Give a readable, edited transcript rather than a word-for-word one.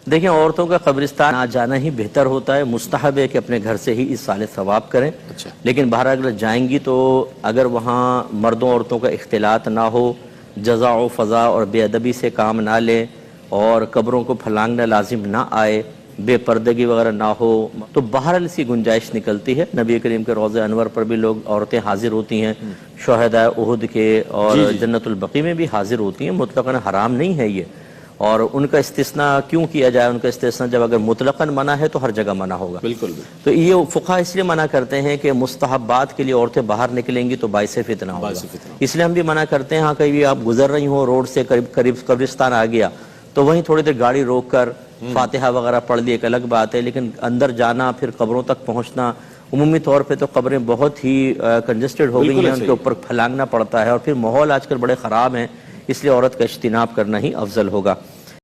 देखिए, औरतों का कब्रिस्तान आ जाना ही बेहतर होता है। मुस्तहब है कि अपने घर से ही इस साले सवाब करें। अच्छा। लेकिन बाहर अगर जाएंगी तो अगर वहाँ मर्दों औरतों का इख्तिलात ना हो, जज़ा व फ़ज़ा और बेअदबी से काम ना लें और कब्रों को फलांगना लाजिम ना आए, बेपर्दगी वगैरह ना हो, तो बहरहाल इसकी गुंजाइश निकलती है। नबी करीम के रोज़े अनवर पर भी लोग औरतें हाजिर होती हैं, शुहदा उहुद के जी और जी। जन्नतुल बकी में भी हाजिर होती हैं। मुतलक़न हराम नहीं है ये। और उनका इस्तिस्ना क्यों किया जाए? उनका इस्तिस्ना जब अगर मुतलक़न मना है तो हर जगह मना होगा। बिल्कुल। तो ये फ़ुक़हा इसलिए मना करते हैं कि मुस्तहब्बात के लिए औरतें बाहर निकलेंगी तो बाइसे फितना होगा। इसलिए हम भी मना करते हैं। हाँ, कहीं भी आप गुजर रही हो, रोड से करीब करीब कब्रिस्तान आ गया तो वहीं थोड़ी देर गाड़ी रोक कर फातिहा वगैरह पढ़ ली, एक अलग बात है। लेकिन अंदर जाना, फिर कब्रों तक पहुँचना, उमूमी तौर पे तो कब्रें बहुत ही कंजस्टेड हो गई हैं, उनके ऊपर फलांगना पड़ता है और फिर माहौल आजकल बड़े ख़राब हैं। इसलिए औरत का इज्तिनाब करना ही अफजल होगा।